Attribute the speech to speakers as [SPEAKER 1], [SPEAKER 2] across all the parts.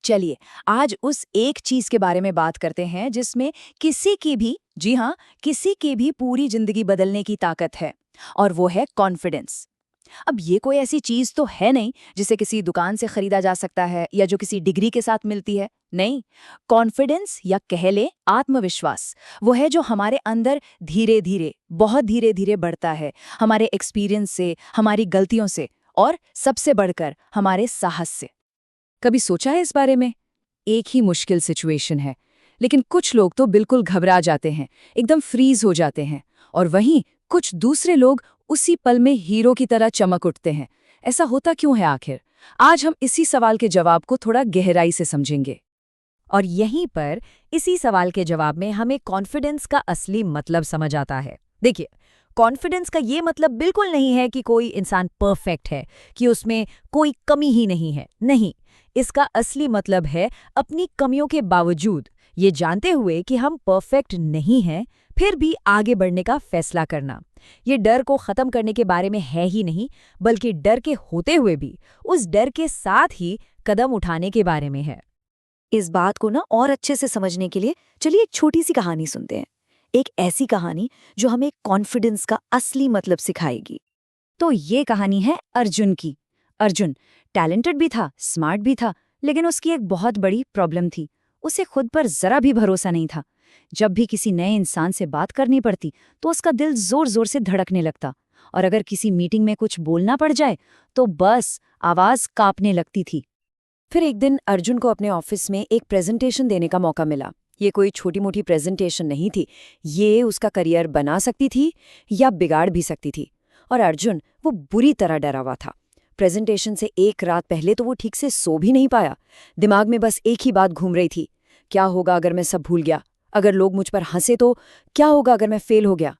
[SPEAKER 1] चलिए, आज उस एक चीज के बारे में बात करते हैं जिसमें किसी की भी, जी हाँ, किसी की भी पूरी जिंदगी बदलने की ताकत है। और वो है कॉन्फिडेंस। अब ये कोई ऐसी चीज तो है नहीं जिसे किसी दुकान से खरीदा जा सकता है या जो किसी डिग्री के साथ मिलती है। नहीं, कॉन्फिडेंस या कह ले आत्मविश्वास, वो है जो हमारे अंदर धीरे धीरे, बहुत धीरे धीरे बढ़ता है, हमारे एक्सपीरियंस से, हमारी गलतियों से, और सबसे बढ़कर हमारे साहस से। कभी सोचा है इस बारे में? एक ही मुश्किल सिचुएशन है, लेकिन कुछ लोग तो बिल्कुल घबरा जाते हैं, एकदम फ्रीज हो जाते हैं, और वहीं कुछ दूसरे लोग उसी पल में हीरो की तरह चमक उठते हैं। ऐसा होता क्यों है आखिर? आज हम इसी सवाल के जवाब को थोड़ा गहराई से समझेंगे। और यहीं पर इसी सवाल के जवाब में हमें कॉन्फिडेंस का असली मतलब समझ आता है। देखिए, कॉन्फिडेंस का ये मतलब बिल्कुल नहीं है कि कोई इंसान परफेक्ट है, कि उसमें कोई कमी ही नहीं है। नहीं, इसका असली मतलब है अपनी कमियों के बावजूद, ये जानते हुए कि हम परफेक्ट नहीं हैं, फिर भी आगे बढ़ने का फैसला करना। ये डर को खत्म करने के बारे में है ही नहीं, बल्कि डर के होते हुए भी उस डर के साथ ही कदम उठाने के बारे में है।
[SPEAKER 2] इस बात को ना और अच्छे से समझने के लिए चलिए एक छोटी सी कहानी सुनते हैं। एक ऐसी कहानी जो हमें कॉन्फिडेंस का असली मतलब सिखाएगी।
[SPEAKER 1] तो ये कहानी है अर्जुन की। अर्जुन टैलेंटेड भी था, स्मार्ट भी था, लेकिन उसकी एक बहुत बड़ी प्रॉब्लम थी। उसे खुद पर जरा भी भरोसा नहीं था। जब भी किसी नए इंसान से बात करनी पड़ती तो उसका दिल जोर जोर से धड़कने लगता, और अगर किसी मीटिंग में कुछ बोलना पड़ जाए तो बस आवाज कांपने लगती थी। फिर एक दिन अर्जुन को अपने ऑफिस में एक प्रेजेंटेशन देने का मौका मिला। ये कोई छोटी मोटी प्रेजेंटेशन नहीं थी, ये उसका करियर बना सकती थी या बिगाड़ भी सकती थी। और अर्जुन वो बुरी तरह डरा हुआ था। प्रेजेंटेशन से एक रात पहले तो वो ठीक से सो भी नहीं पाया। दिमाग में बस एक ही बात घूम रही थी, क्या होगा अगर मैं सब भूल गया? अगर लोग मुझ पर हंसे तो? क्या होगा अगर मैं फेल हो गया?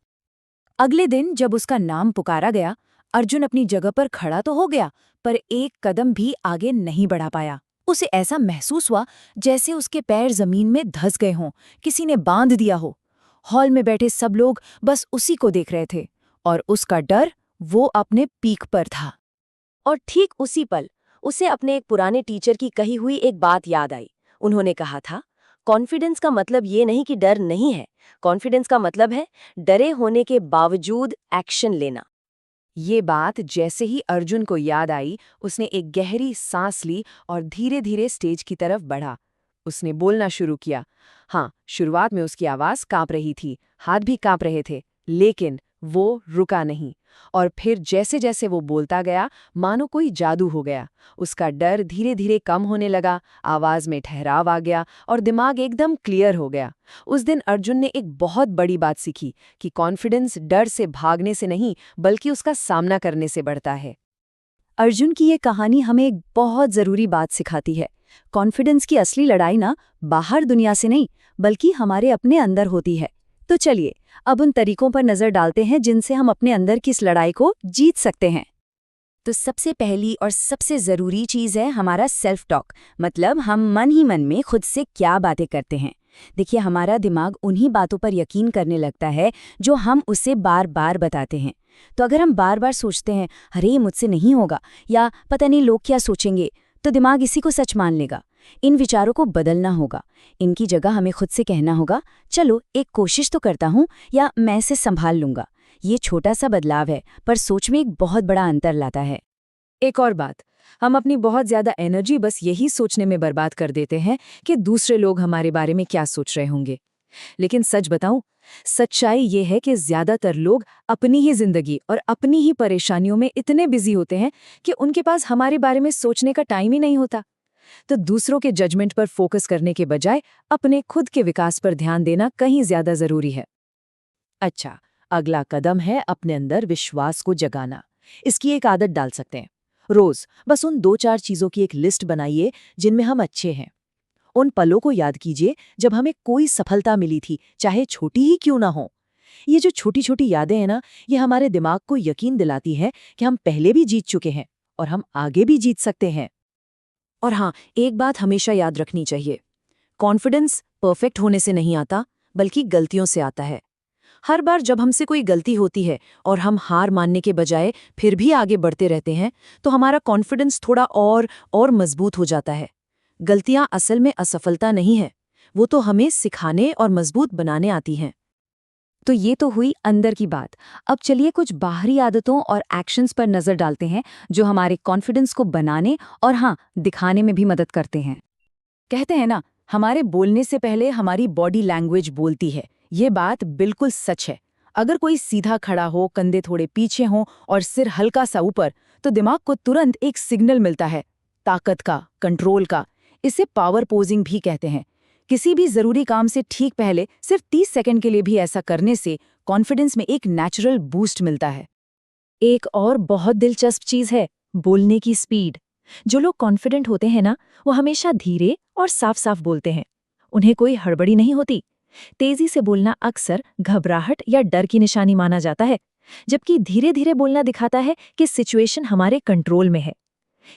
[SPEAKER 1] अगले दिन जब उसका नाम पुकारा गया, अर्जुन अपनी जगह पर खड़ा तो हो गया, पर एक कदम भी आगे नहीं बढ़ा पाया। उसे ऐसा महसूस हुआ जैसे उसके पैर जमीन में धंस गए हों, किसी ने बांध दिया हो। हॉल में बैठे सब लोग बस उसी को देख रहे थे, और उसका डर, वो अपने पीक पर था। और ठीक उसी पल उसे अपने एक पुराने टीचर की कही हुई एक बात याद आई। उन्होंने कहा था, कॉन्फिडेंस का मतलब ये नहीं कि डर नहीं है, कॉन्फिडेंस का मतलब है डरे होने के बावजूद एक्शन लेना। ये बात जैसे ही अर्जुन को याद आई, उसने एक गहरी सांस ली और धीरे धीरे स्टेज की तरफ बढ़ा। उसने बोलना शुरू किया। हाँ, शुरुआत में उसकी आवाज कांप रही थी, हाथ भी कांप रहे थे, लेकिन वो रुका नहीं। और फिर जैसे जैसे वो बोलता गया, मानो कोई जादू हो गया। उसका डर धीरे धीरे कम होने लगा, आवाज में ठहराव आ गया और दिमाग एकदम क्लियर हो गया। उस दिन अर्जुन ने एक बहुत बड़ी बात सीखी कि कॉन्फिडेंस डर से भागने से नहीं, बल्कि उसका सामना करने से बढ़ता है। अर्जुन की ये कहानी हमें एक बहुत जरूरी बात सिखाती है। कॉन्फिडेंस की असली लड़ाई ना बाहर दुनिया से नहीं, बल्कि हमारे अपने अंदर होती है। तो चलिए, अब उन तरीकों पर नजर डालते हैं जिनसे हम अपने अंदर की इस लड़ाई को जीत सकते हैं। तो सबसे पहली और सबसे जरूरी चीज है हमारा सेल्फ टॉक, मतलब हम मन ही मन में खुद से क्या बातें करते हैं। देखिए, हमारा दिमाग उन्हीं बातों पर यकीन करने लगता है जो हम उसे बार बार बताते हैं। तो अगर हम बार बार सोचते हैं, अरे मुझसे नहीं होगा, या पता नहीं लोग क्या सोचेंगे, तो दिमाग इसी को सच मान लेगा। इन विचारों को बदलना होगा। इनकी जगह हमें खुद से कहना होगा, चलो एक कोशिश तो करता हूँ, या मैं इसे संभाल लूंगा। ये छोटा सा बदलाव है, पर सोच में एक बहुत बड़ा अंतर लाता है। एक और बात, हम अपनी बहुत ज्यादा एनर्जी बस यही सोचने में बर्बाद कर देते हैं कि दूसरे लोग हमारे बारे में क्या सोच रहे होंगे। लेकिन सच बताऊं, सच्चाई ये है कि ज्यादातर लोग अपनी ही जिंदगी और अपनी ही परेशानियों में इतने बिजी होते हैं कि उनके पास हमारे बारे में सोचने का टाइम ही नहीं होता। तो दूसरों के जजमेंट पर फोकस करने के बजाय अपने खुद के विकास पर ध्यान देना कहीं ज्यादा जरूरी है। अच्छा, अगला कदम है अपने अंदर विश्वास को जगाना। इसकी एक आदत डाल सकते हैं। रोज बस उन 2-4 चीजों की एक लिस्ट बनाइए जिनमें हम अच्छे हैं। उन पलों को याद कीजिए जब हमें कोई सफलता मिली थी, चाहे छोटी ही क्यों ना हो। ये जो छोटी छोटी यादें हैं ना, ये हमारे दिमाग को यकीन दिलाती है कि हम पहले भी जीत चुके हैं और हम आगे भी जीत सकते हैं। और हाँ, एक बात हमेशा याद रखनी चाहिए, कॉन्फिडेंस परफेक्ट होने से नहीं आता, बल्कि गलतियों से आता है। हर बार जब हमसे कोई गलती होती है और हम हार मानने के बजाय फिर भी आगे बढ़ते रहते हैं, तो हमारा कॉन्फिडेंस थोड़ा और मजबूत हो जाता है।
[SPEAKER 2] गलतियां असल में असफलता नहीं है, वो तो हमें सिखाने और मजबूत बनाने आती हैं।
[SPEAKER 1] तो ये तो हुई अंदर की बात। अब चलिए कुछ बाहरी आदतों और एक्शंस पर नजर डालते हैं जो हमारे कॉन्फिडेंस को बनाने और हाँ, दिखाने में भी मदद करते हैं। कहते हैं ना, हमारे बोलने से पहले हमारी बॉडी लैंग्वेज बोलती है। ये बात बिल्कुल सच है। अगर कोई सीधा खड़ा हो, कंधे थोड़े पीछे हों और सिर हल्का सा ऊपर, तो दिमाग को तुरंत एक सिग्नल मिलता है, ताकत का, कंट्रोल का। इसे पावर पोजिंग भी कहते हैं। किसी भी जरूरी काम से ठीक पहले सिर्फ 30 सेकंड के लिए भी ऐसा करने से कॉन्फिडेंस में एक नेचुरल बूस्ट मिलता है।
[SPEAKER 2] एक और बहुत दिलचस्प चीज है बोलने की स्पीड। जो लोग कॉन्फिडेंट होते हैं ना, वो हमेशा धीरे और साफ साफ बोलते हैं। उन्हें कोई हड़बड़ी नहीं होती। तेजी से बोलना अक्सर घबराहट या डर की निशानी माना जाता है, जबकि धीरे धीरे बोलना दिखाता है कि सिचुएशन हमारे कंट्रोल में है।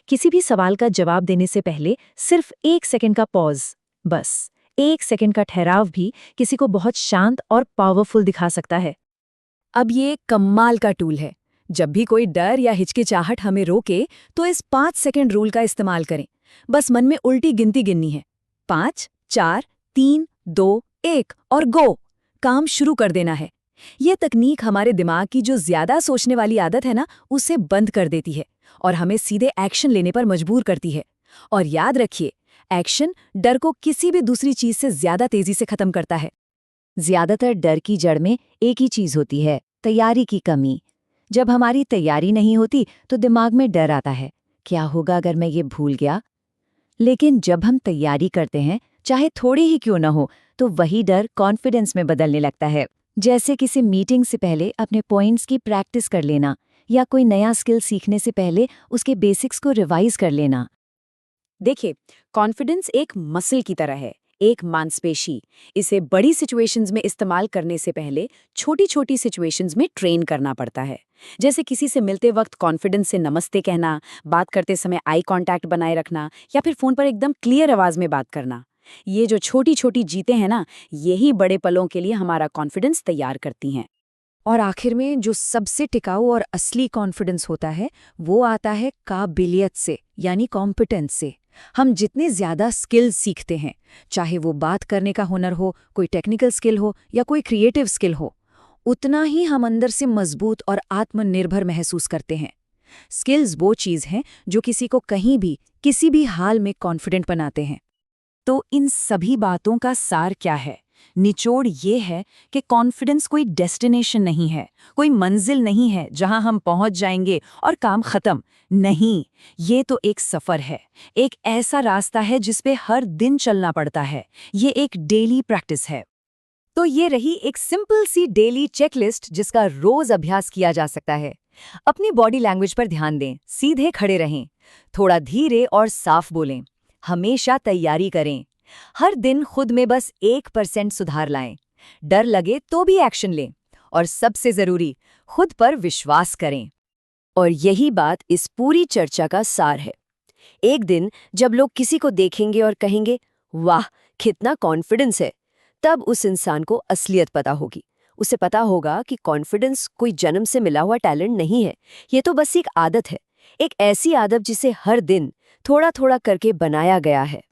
[SPEAKER 2] किसी भी सवाल का जवाब देने से पहले सिर्फ 1 सेकंड का पॉज, बस 1 सेकंड का ठहराव भी किसी को बहुत शांत और पावरफुल दिखा सकता है।
[SPEAKER 1] अब ये कमाल का टूल है। जब भी कोई डर या हिचकिचाहट हमें रोके, तो इस 5 सेकंड रूल का इस्तेमाल करें। बस मन में उल्टी गिनती गिननी है, 5, 4, 3, 2, 1 और गो। काम शुरू कर देना है। ये तकनीक हमारे दिमाग की जो ज्यादा सोचने वाली आदत है ना, उसे बंद कर देती है और हमें सीधे एक्शन लेने पर मजबूर करती है। और याद रखिए, एक्शन डर को किसी भी दूसरी चीज से ज्यादा तेजी से खत्म करता है। ज्यादातर डर की जड़ में एक ही चीज होती है, तैयारी की कमी। जब हमारी तैयारी नहीं होती तो दिमाग में डर आता है, क्या होगा अगर मैं ये भूल गया। लेकिन जब हम तैयारी करते हैं, चाहे थोड़ी ही क्यों न हो, तो वही डर कॉन्फिडेंस में बदलने लगता है। जैसे किसी मीटिंग से पहले अपने पॉइंट्स की प्रैक्टिस कर लेना, या कोई नया स्किल सीखने से पहले उसके बेसिक्स को रिवाइज कर लेना। देखिए, कॉन्फिडेंस एक मसल की तरह है, एक मांसपेशी। इसे बड़ी सिचुएशंस में इस्तेमाल करने से पहले छोटी छोटी सिचुएशंस में ट्रेन करना पड़ता है। जैसे किसी से मिलते वक्त कॉन्फिडेंस से नमस्ते कहना, बात करते समय आई कांटेक्ट बनाए रखना, या फिर फोन पर एकदम क्लियर आवाज में बात करना। ये जो छोटी छोटी जीतें हैं ना, यही बड़े पलों के लिए हमारा कॉन्फिडेंस तैयार करती हैं। और आखिर में जो सबसे टिकाऊ और असली कॉन्फिडेंस होता है, वो आता है काबिलियत से, यानी कॉम्पिटेंस से। हम जितने ज्यादा स्किल्स सीखते हैं, चाहे वो बात करने का हुनर हो, कोई टेक्निकल स्किल हो या कोई क्रिएटिव स्किल हो, उतना ही हम अंदर से मजबूत और आत्मनिर्भर महसूस करते हैं। स्किल्स वो चीज हैं जो किसी को कहीं भी, किसी भी हाल में कॉन्फिडेंट बनाते हैं। तो इन सभी बातों का सार क्या है? निचोड़ ये है कि कॉन्फिडेंस कोई डेस्टिनेशन नहीं है, कोई मंजिल नहीं है जहां हम पहुंच जाएंगे और काम खत्म। नहीं, ये तो एक सफर है, एक ऐसा रास्ता है जिस पे हर दिन चलना पड़ता है। ये एक डेली प्रैक्टिस है। तो ये रही एक सिंपल सी डेली चेकलिस्ट जिसका रोज अभ्यास किया जा सकता है। अपनी बॉडी लैंग्वेज पर ध्यान दें, सीधे खड़े रहें, थोड़ा धीरे और साफ बोलें, हमेशा तैयारी करें, हर दिन खुद में बस 1% सुधार लाएं, डर लगे तो भी एक्शन लें, और सबसे जरूरी, खुद पर विश्वास करें। और यही बात इस पूरी चर्चा का सार है। एक दिन जब लोग किसी को देखेंगे और कहेंगे, वाह कितना कॉन्फिडेंस है, तब उस इंसान को असलियत पता होगी। उसे पता होगा कि कॉन्फिडेंस कोई जन्म से मिला हुआ टैलेंट नहीं है, ये तो बस एक आदत है, एक ऐसी आदत जिसे हर दिन थोड़ा थोड़ा करके बनाया गया है।